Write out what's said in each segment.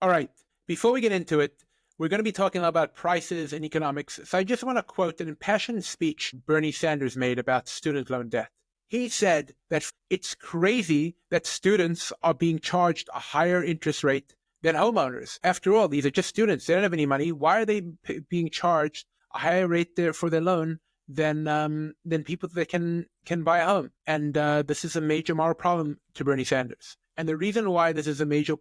All right. Before we get into it, we're going to be talking about prices and economics. So I just want to quote an impassioned speech Bernie Sanders made about student loan debt. He said that it's crazy that students are being charged a higher interest rate than homeowners. After all, these are just students. They don't have any money. Why are they being charged a higher rate there for their loan than people that can buy a home? And this is a major moral problem to Bernie Sanders. And the reason why this is a major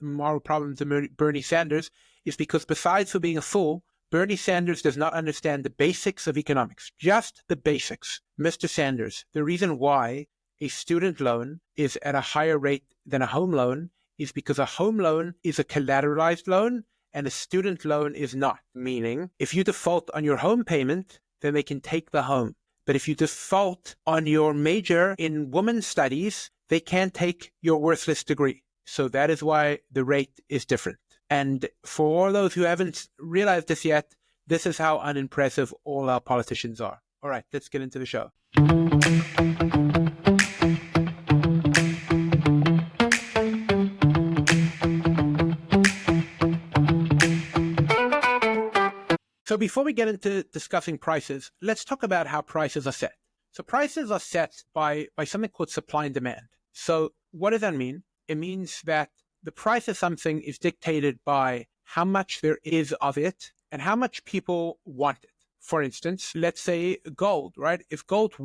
moral problem to Bernie Sanders is because besides for being a fool, Bernie Sanders does not understand the basics of economics, just the basics. Mr. Sanders, the reason why a student loan is at a higher rate than a home loan is because a home loan is a collateralized loan and a student loan is not. Meaning, if you default on your home payment, then they can take the home. But if you default on your major in women's studies, they can't take your worthless degree. So that is why the rate is different. And for all those who haven't realized this yet, this is how unimpressive all our politicians are. All right, let's get into the show. So before we get into discussing prices, let's talk about how prices are set. So prices are set by something called supply and demand. So what does that mean? It means that the price of something is dictated by how much there is of it and how much people want it. For instance, let's say gold, right? If gold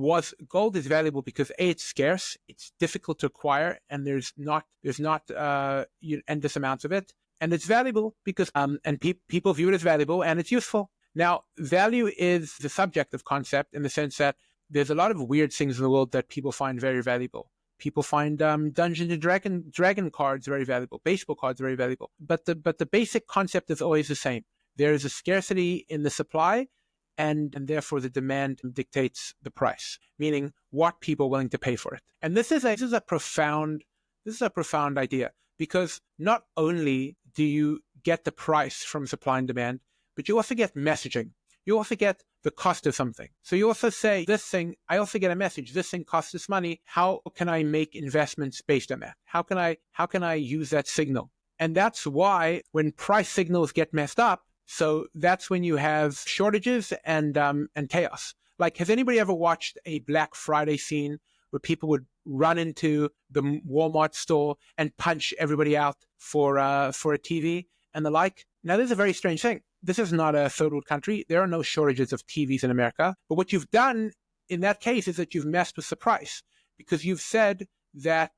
is valuable because A, it's scarce, it's difficult to acquire, and there's not endless amounts of it. And it's valuable because people view it as valuable and it's useful. Now, value is the subjective concept in the sense that there's a lot of weird things in the world that people find very valuable. People find Dungeons and Dragon cards very valuable, baseball cards very valuable. But the basic concept is always the same. There is a scarcity in the supply, and therefore the demand dictates the price, meaning what people are willing to pay for it. And this is a profound idea, because not only do you get the price from supply and demand, but you also get messaging. You also get the cost of something. So you also say, I also get a message, this thing costs this money. How can I make investments based on that? How can I use that signal? And that's why when price signals get messed up, so that's when you have shortages and chaos. Like, has anybody ever watched a Black Friday scene where people would run into the Walmart store and punch everybody out for a TV and the like? Now, this is a very strange thing. This is not a third world country. There are no shortages of TVs in America. But what you've done in that case is that you've messed with the price, because you've said that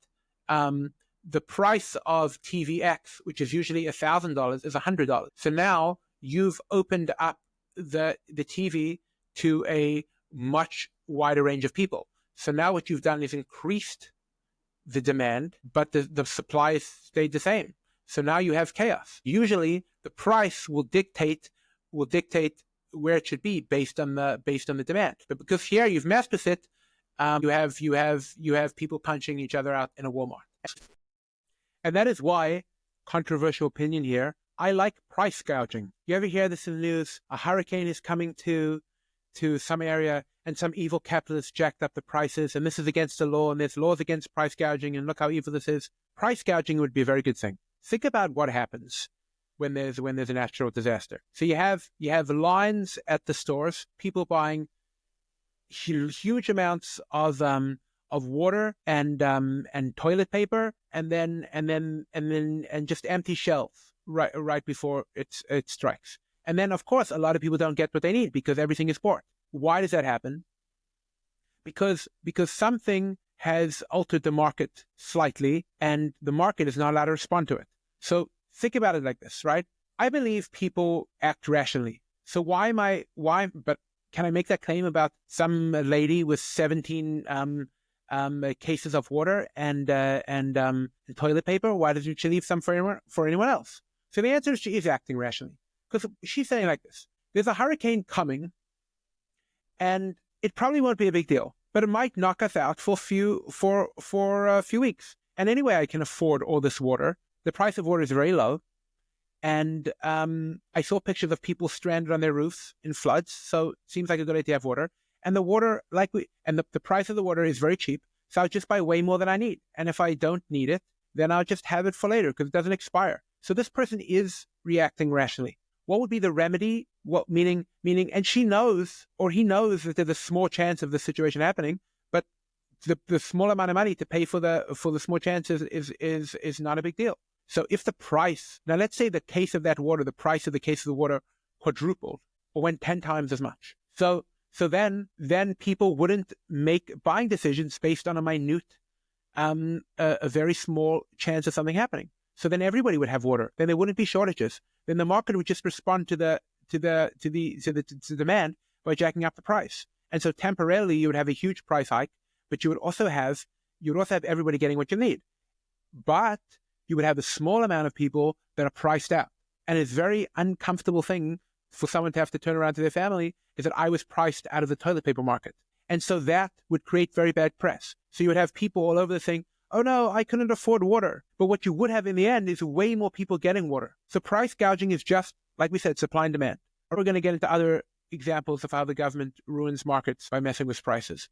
the price of TV X, which is usually $1,000, is $100. So now you've opened up the TV to a much wider range of people. So now what you've done is increased the demand, but the supply stayed the same. So now you have chaos. Usually the price will dictate where it should be based on the demand. But because here you've messed with it, you have people punching each other out in a Walmart. And that is why, controversial opinion here, I like price gouging. You ever hear this in the news? A hurricane is coming to some area and some evil capitalist jacked up the prices, and this is against the law, and there's laws against price gouging, and look how evil this is. Price gouging would be a very good thing. Think about what happens when there's a natural disaster. So you have lines at the stores, people buying huge amounts of water and toilet paper, and just empty shelves right before it strikes. And then, of course, a lot of people don't get what they need because everything is bought. Why does that happen? Because something has altered the market slightly, and the market is not allowed to respond to it. So think about it like this, right? I believe people act rationally. So but can I make that claim about some lady with 17 cases of water and toilet paper? Why doesn't she leave some for anyone else? So the answer is she is acting rationally, because she's saying like this: there's a hurricane coming, and it probably won't be a big deal, but it might knock us out for a few weeks. And anyway, I can afford all this water. The price of water is very low. And I saw pictures of people stranded on their roofs in floods. So it seems like a good idea to have water. And the water, the price of the water is very cheap. So I'll just buy way more than I need. And if I don't need it, then I'll just have it for later because it doesn't expire. So this person is reacting rationally. What would be the remedy? What meaning, and she knows, or he knows, that there's a small chance of this situation happening, but the small amount of money to pay for the small chances is not a big deal. So if the price, now let's say the case of that water, the price of the case of the water quadrupled or went 10 times as much. So then people wouldn't make buying decisions based on a minute, a very small chance of something happening. So then everybody would have water. Then there wouldn't be shortages. Then the market would just respond to the demand by jacking up the price. And so temporarily you would have a huge price hike, but you would also have everybody getting what you need. But you would have a small amount of people that are priced out. And it's a very uncomfortable thing for someone to have to turn around to their family, is that I was priced out of the toilet paper market. And so that would create very bad press. So you would have people all over the thing, oh no, I couldn't afford water. But what you would have in the end is way more people getting water. So price gouging is just, like we said, supply and demand. We're going to get into other examples of how the government ruins markets by messing with prices.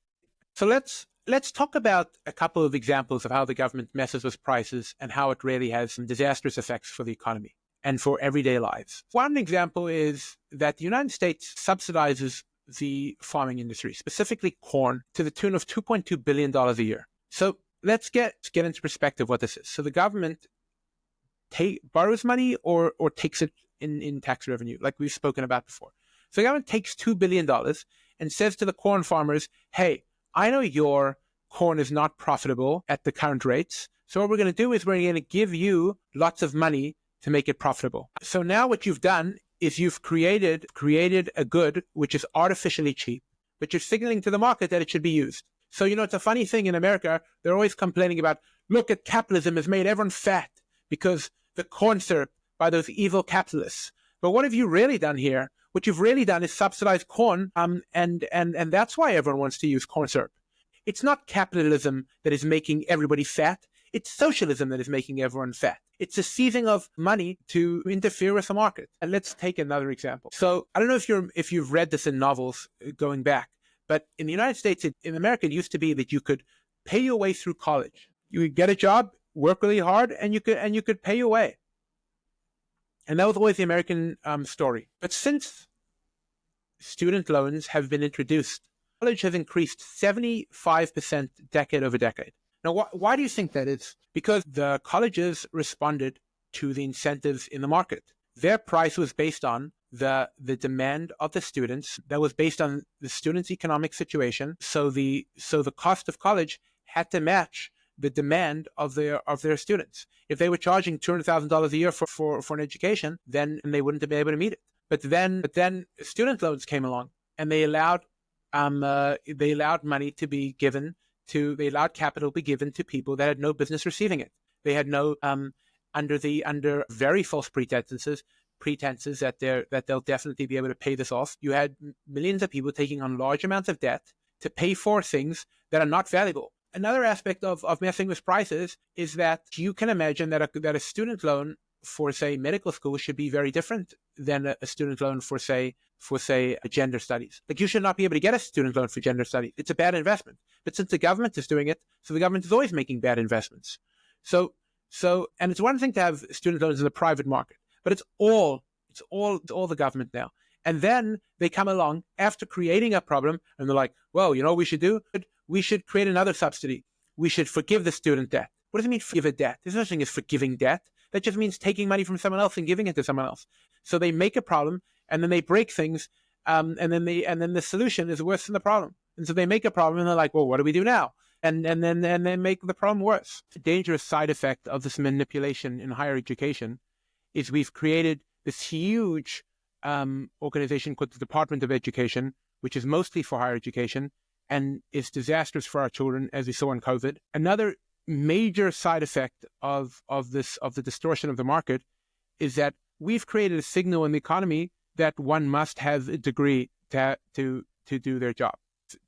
So let's talk about a couple of examples of how the government messes with prices and how it really has some disastrous effects for the economy and for everyday lives. One example is that the United States subsidizes the farming industry, specifically corn, to the tune of $2.2 billion a year. So let's get into perspective what this is. So the government borrows money or takes it in tax revenue, like we've spoken about before. So the government takes $2 billion and says to the corn farmers, hey, I know your corn is not profitable at the current rates. So what we're going to do is we're going to give you lots of money to make it profitable. So now what you've done is you've created a good which is artificially cheap, but you're signaling to the market that it should be used. So, it's a funny thing in America. They're always complaining about, look at capitalism has made everyone fat because the corn syrup by those evil capitalists. But what have you really done here? What you've really done is subsidize corn, and that's why everyone wants to use corn syrup. It's not capitalism that is making everybody fat. It's socialism that is making everyone fat. It's a seizing of money to interfere with the market. And let's take another example. So I don't know if you've read this in novels going back, but in the United States, in America, it used to be that you could pay your way through college. You would get a job, work really hard, and you could pay your way. And that was always the American story. But since student loans have been introduced, college has increased 75% decade over decade. Now, why do you think that is? Because the colleges responded to the incentives in the market. Their price was based on the demand of the students, that was based on the students' economic situation. So the cost of college had to match the demand of their students. If they were charging $200,000 a year for an education, then they wouldn't have been able to meet it. But then student loans came along, and they allowed money to be given they allowed capital to be given to people that had no business receiving it. They had no under very false pretenses that they'll definitely be able to pay this off. You had millions of people taking on large amounts of debt to pay for things that are not valuable. Another aspect of messing with prices is that you can imagine that a student loan for, say, medical school should be very different than a student loan for say gender studies. Like, you should not be able to get a student loan for gender studies. It's a bad investment. But since the government is doing it, so the government is always making bad investments. So and it's one thing to have student loans in the private market, but it's all the government now. And then they come along after creating a problem, and they're like, well, you know what we should do? We should create another subsidy. We should forgive the student debt. What does it mean, forgive a debt? There's no such thing as forgiving debt. That just means taking money from someone else and giving it to someone else. So they make a problem, and then they break things, and then the solution is worse than the problem. And so they make a problem, and they're like, well, what do we do now? And then make the problem worse. A dangerous side effect of this manipulation in higher education is we've created this huge organization called the Department of Education, which is mostly for higher education and is disastrous for our children, as we saw in COVID. Another major side effect of the distortion of the market is that we've created a signal in the economy that one must have a degree to do their job,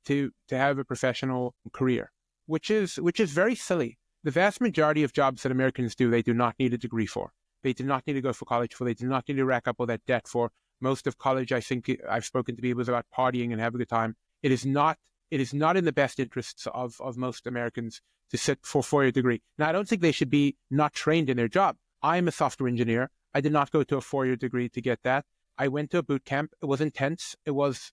to have a professional career, which is very silly. The vast majority of jobs that Americans do, they do not need a degree for. They do not need to go for college for. They do not need to rack up all that debt for. Most of college, I think I've spoken to people, is about partying and having a good time. It is not in the best interests of most Americans to sit for a 4-year degree. Now, I don't think they should be not trained in their job. I'm a software engineer. I did not go to a 4-year degree to get that. I went to a boot camp. It was intense. It was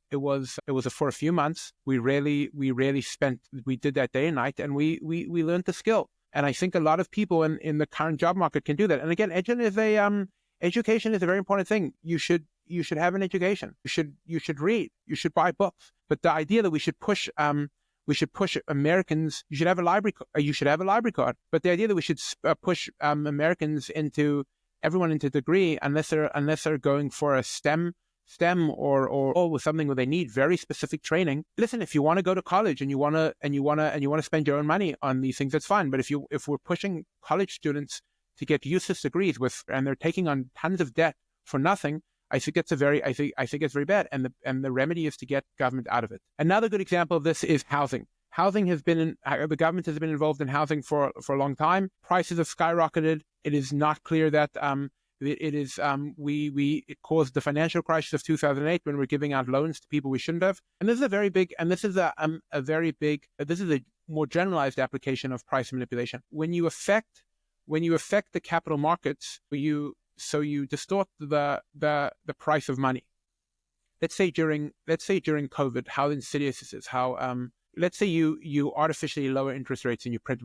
for a few months. We did that day and night, and we learned the skill. And I think a lot of people in the current job market can do that. And again, education is a very important thing. You should have an education. You should read. You should buy books. But the idea that we should push Americans, you should have a library card. But the idea that we should push Americans everyone into degree, unless they're going for a STEM or with something where they need very specific training. Listen, if you want to go to college and you want to spend your own money on these things, that's fine. But if we're pushing college students to get useless degrees and they're taking on tons of debt for nothing, I think it's very bad. And the remedy is to get government out of it. Another good example of this is housing. The government has been involved in housing for a long time. Prices have skyrocketed. It is not clear that it caused the financial crisis of 2008 when we're giving out loans to people we shouldn't have. And this is a more generalized application of price manipulation. When you affect the capital markets, you distort the price of money. Let's say during COVID, how insidious this is. Let's say you artificially lower interest rates and you print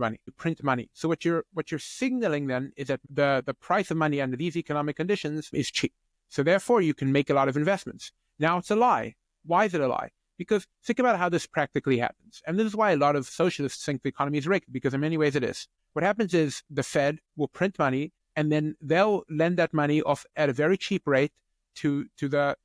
money. So what you're signaling then is that the price of money under these economic conditions is cheap. So therefore you can make a lot of investments. Now it's a lie. Why is it a lie? Because think about how this practically happens. And this is why a lot of socialists think the economy is rigged, because in many ways it is. What happens is the Fed will print money and then they'll lend that money off at a very cheap rate to the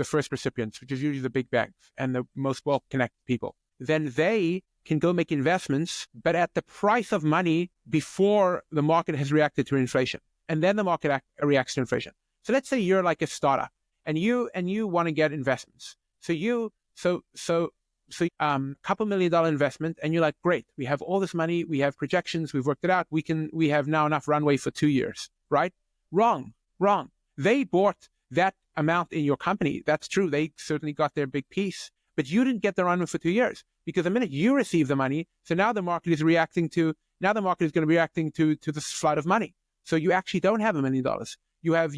first recipients, which is usually the big banks and the most well-connected people. Then they can go make investments, but at the price of money before the market has reacted to inflation. And then the market reacts to inflation. So let's say you're like a startup and you want to get investments. So $2 million investment, and you're like, great, we have all this money, we have projections, we've worked it out, we have now enough runway for 2 years, right? Wrong. They bought that amount in your company. That's true. They certainly got their big piece. But you didn't get the runway for 2 years, because the minute you receive the money, so now the market is going to be reacting to this flood of money. So you actually don't have $1 million. You have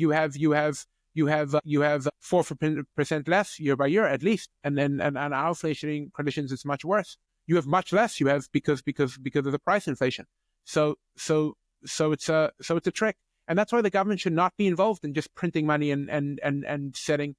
4% less year by year at least, and our inflationary conditions it's much worse. You have much less. You have because of the price inflation. So it's a trick, and that's why the government should not be involved in just printing money and setting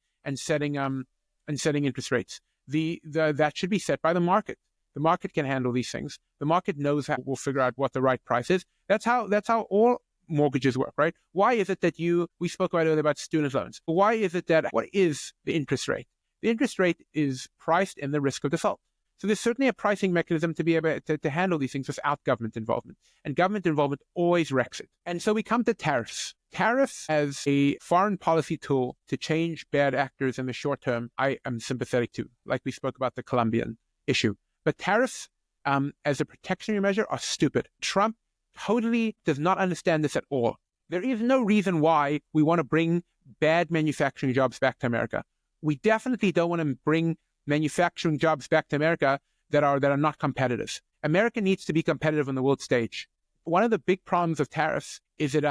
interest rates. That should be set by the market. The market can handle these things. The market knows will figure out what the right price is. That's how all mortgages work, right? Why is it that we spoke earlier about student loans. Why is it that, what is the interest rate? The interest rate is priced in the risk of default. So there's certainly a pricing mechanism to be able to handle these things without government involvement. And government involvement always wrecks it. And so we come to tariffs. Tariffs as a foreign policy tool to change bad actors in the short term, I am sympathetic to, like we spoke about the Colombian issue. But tariffs as a protectionary measure are stupid. Trump totally does not understand this at all. There is no reason why we want to bring bad manufacturing jobs back to America. We definitely don't want to bring manufacturing jobs back to America that are not competitive. America needs to be competitive on the world stage. One of the big problems of tariffs is it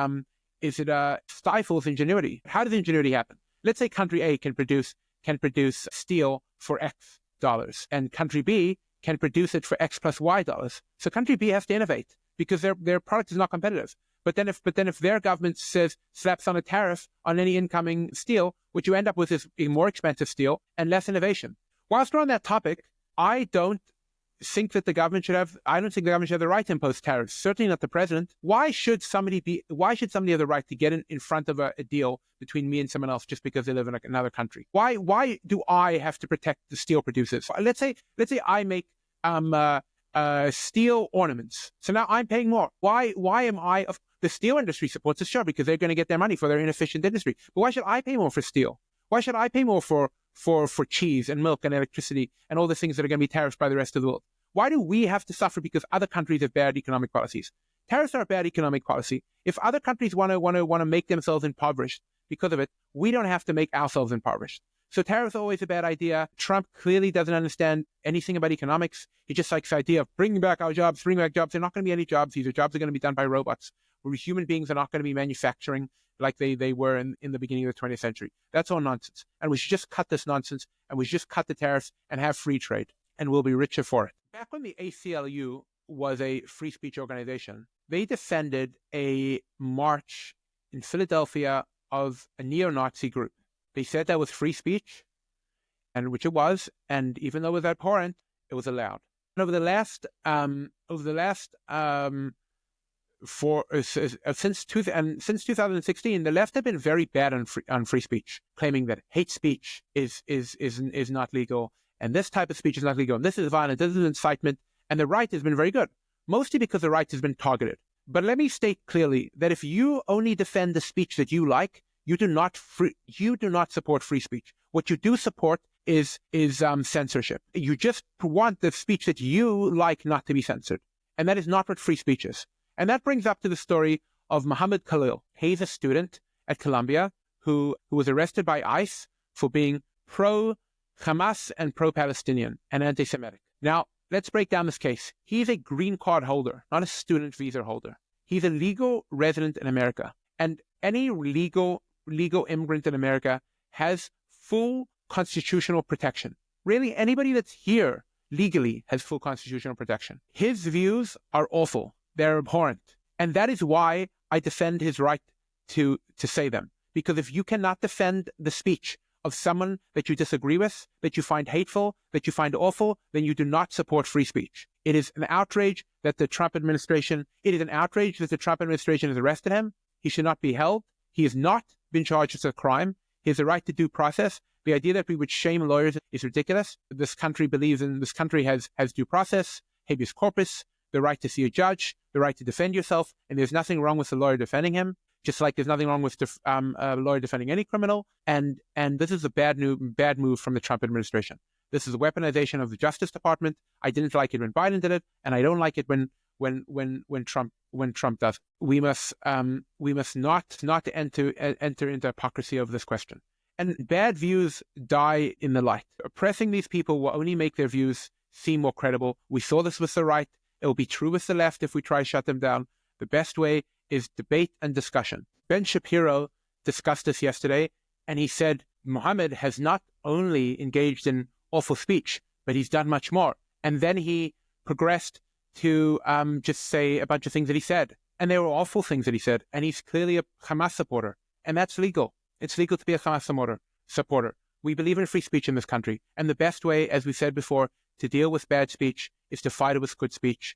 stifles ingenuity. How does ingenuity happen? Let's say country A can produce steel for X dollars, and country B can produce it for X plus Y dollars. So country B has to innovate because their product is not competitive. But then if their government slaps on a tariff on any incoming steel, what you end up with is a more expensive steel and less innovation. Whilst we're on that topic, I don't think the government should have the right to impose tariffs. Certainly not the president. Why should somebody have the right to get in front of a deal between me and someone else just because they live in another country? Why do I have to protect the steel producers? Let's say I make steel ornaments. So now I'm paying more. Why am I? The steel industry supports it, sure, because they're going to get their money for their inefficient industry. But why should I pay more for steel? Why should I pay more for cheese and milk and electricity and all the things that are going to be tariffed by the rest of the world? Why do we have to suffer because other countries have bad economic policies? Tariffs are a bad economic policy. If other countries want to make themselves impoverished because of it, we don't have to make ourselves impoverished. So tariffs are always a bad idea. Trump clearly doesn't understand anything about economics. He just likes the idea of bringing back our jobs, bringing back jobs. There are not going to be any jobs. These jobs are going to be done by robots. where human beings are not going to be manufacturing like they were in the beginning of the 20th century. That's all nonsense. And we should just cut this nonsense, and we should just cut the tariffs and have free trade, and we'll be richer for it. Back when the ACLU was a free speech organization, they defended a march in Philadelphia of a neo-Nazi group. They said that was free speech, and which it was, and even though it was abhorrent, it was allowed. And since 2016, the left have been very bad on free speech, claiming that hate speech is not legal, and this type of speech is not legal, and this is violent, this is incitement, and the right has been very good, mostly because the right has been targeted. But let me state clearly that if you only defend the speech that you like, you do not support free speech. What you do support is censorship. You just want the speech that you like not to be censored, and that is not what free speech is. And that brings up to the story of Mahmoud Khalil. He's a student at Columbia who was arrested by ICE for being pro-Hamas and pro-Palestinian and anti-Semitic. Now, let's break down this case. He's a green card holder, not a student visa holder. He's a legal resident in America. And any legal immigrant in America has full constitutional protection. Really, anybody that's here legally has full constitutional protection. His views are awful. They're abhorrent. And that is why I defend his right to say them. Because if you cannot defend the speech of someone that you disagree with, that you find hateful, that you find awful, then you do not support free speech. It is an outrage that the Trump administration has arrested him. He should not be held. He has not been charged with a crime. He has a right to due process. The idea that we would shame lawyers is ridiculous. This country has due process, habeas corpus, the right to see a judge, the right to defend yourself, and there's nothing wrong with the lawyer defending him, just like there's nothing wrong with a lawyer defending any criminal. And this is a bad move from the Trump administration. This is a weaponization of the Justice Department. I didn't like it when Biden did it, and I don't like it when Trump does. We must not enter into hypocrisy over this question. And bad views die in the light. Oppressing these people will only make their views seem more credible. We saw this with the right. It will be true with the left if we try to shut them down. The best way is debate and discussion. Ben Shapiro discussed this yesterday, and he said Muhammad has not only engaged in awful speech, but he's done much more. And then he progressed to just say a bunch of things that he said. And they were awful things that he said. And he's clearly a Hamas supporter. And that's legal. It's legal to be a Hamas supporter. We believe in free speech in this country. And the best way, as we said before, to deal with bad speech is to fight it with good speech.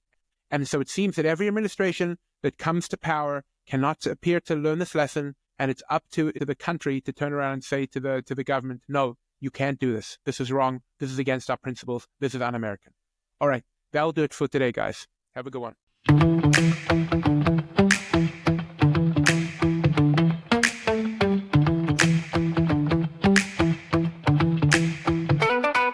And so it seems that every administration that comes to power cannot appear to learn this lesson. And it's up to the country to turn around and say to the government, no, you can't do this. This is wrong. This is against our principles. This is un-American. All right. That'll do it for today, guys. Have a good one.